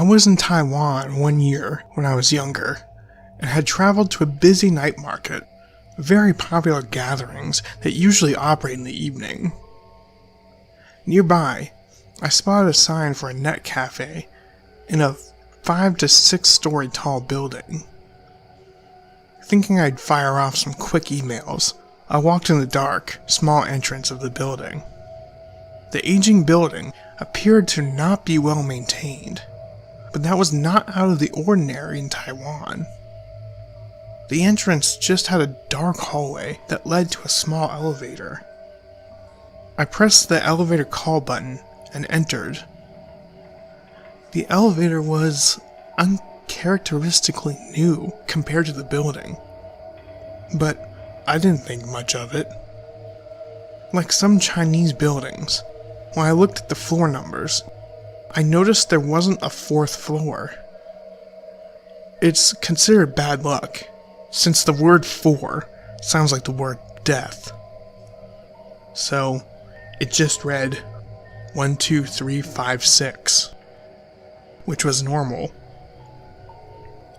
I was in Taiwan 1 year when I was younger, and had traveled to a busy night market, very popular gatherings that usually operate in the evening. Nearby, I spotted a sign for a net cafe in a 5 to 6 story tall building. Thinking I'd fire off some quick emails, I walked in the dark, small entrance of the building. The aging building appeared to not be well maintained, but that was not out of the ordinary in Taiwan. The entrance just had a dark hallway that led to a small elevator. I pressed the elevator call button and entered. The elevator was uncharacteristically new compared to the building, but I didn't think much of it. Like some Chinese buildings, when I looked at the floor numbers, I noticed there wasn't a 4th floor. It's considered bad luck, since the word 4 sounds like the word death. So, it just read 1, 2, 3, 5, 6, which was normal.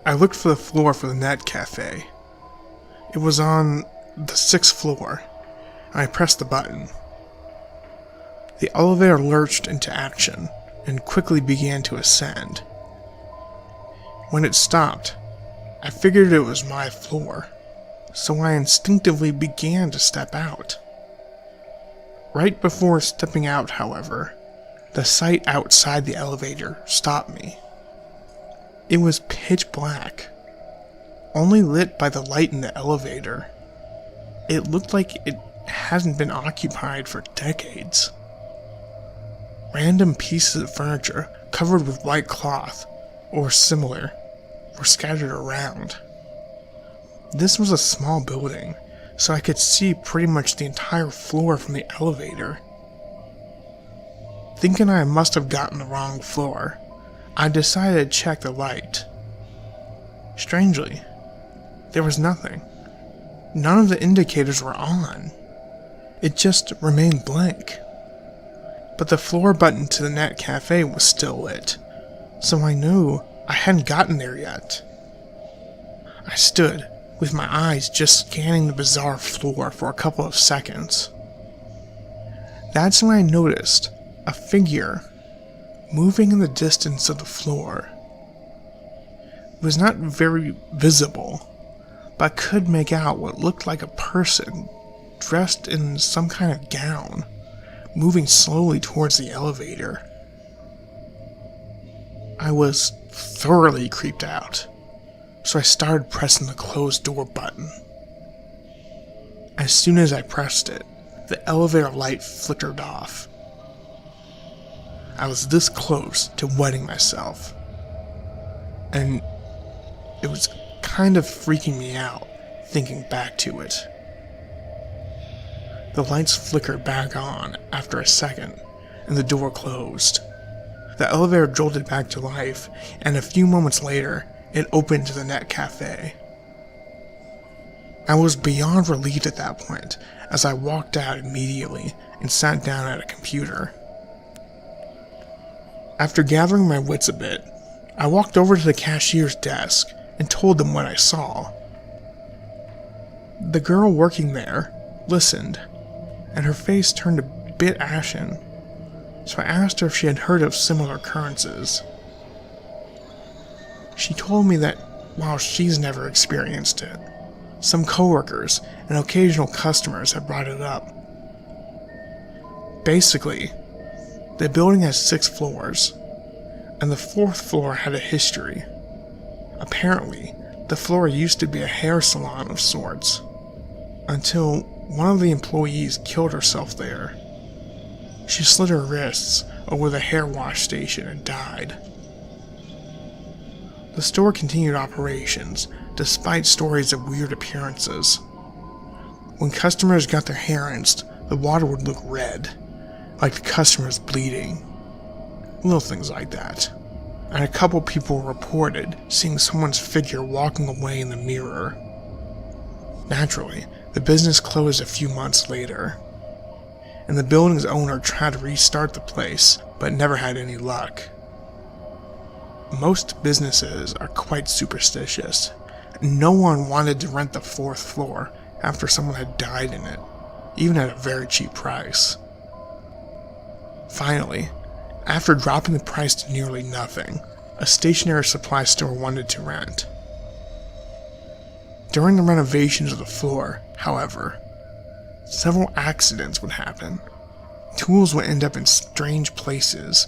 I looked for the floor for the net cafe. It was on the 6th floor, and I pressed the button. The elevator lurched into action and quickly began to ascend. When it stopped, I figured it was my floor, so I instinctively began to step out. Right before stepping out, however, the sight outside the elevator stopped me. It was pitch black, only lit by the light in the elevator. It looked like it hadn't been occupied for decades. Random pieces of furniture covered with white cloth, or similar, were scattered around. This was a small building, so I could see pretty much the entire floor from the elevator. Thinking I must have gotten the wrong floor, I decided to check the light. Strangely, there was nothing. None of the indicators were on. It just remained blank. But the floor button to the net cafe was still lit, so I knew I hadn't gotten there yet. I stood, with my eyes just scanning the bizarre floor for a couple of seconds. That's when I noticed a figure moving in the distance of the floor. It was not very visible, but I could make out what looked like a person dressed in some kind of gown, moving slowly towards the elevator. I was thoroughly creeped out, so I started pressing the closed door button. As soon as I pressed it, the elevator light flickered off. I was this close to wetting myself, and it was kind of freaking me out thinking back to it. The lights flickered back on after a second, and the door closed. The elevator jolted back to life, and a few moments later, it opened to the net cafe. I was beyond relieved at that point, as I walked out immediately and sat down at a computer. After gathering my wits a bit, I walked over to the cashier's desk and told them what I saw. The girl working there listened, and her face turned a bit ashen, so I asked her if she had heard of similar occurrences. She told me that while she's never experienced it, some coworkers and occasional customers have brought it up. Basically, the building has 6 floors, and the 4th floor had a history. Apparently, the floor used to be a hair salon of sorts, until one of the employees killed herself there. She slit her wrists over the hair wash station and died. The store continued operations, despite stories of weird appearances. When customers got their hair rinsed, the water would look red, like the customer's bleeding. Little things like that. And a couple people reported seeing someone's figure walking away in the mirror. Naturally, the business closed a few months later, and the building's owner tried to restart the place, but never had any luck. Most businesses are quite superstitious. No one wanted to rent the 4th floor after someone had died in it, even at a very cheap price. Finally, after dropping the price to nearly nothing, a stationery supply store wanted to rent. During the renovations of the floor, however, several accidents would happen. Tools would end up in strange places.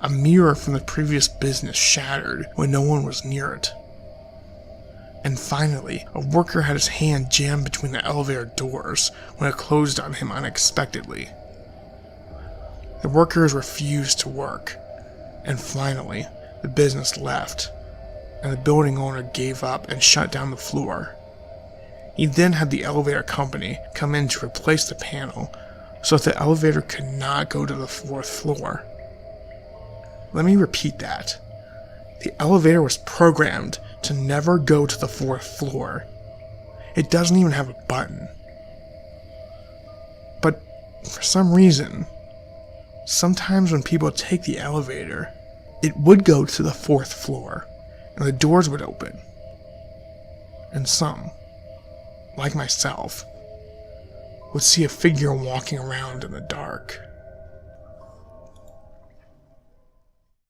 A mirror from the previous business shattered when no one was near it. And finally, a worker had his hand jammed between the elevator doors when it closed on him unexpectedly. The workers refused to work, and finally, the business left, and the building owner gave up and shut down the floor. He then had the elevator company come in to replace the panel so that the elevator could not go to the 4th floor. Let me repeat that. The elevator was programmed to never go to the 4th floor. It doesn't even have a button. But for some reason, sometimes when people take the elevator, it would go to the 4th floor, and the doors would open. And some, like myself, would see a figure walking around in the dark.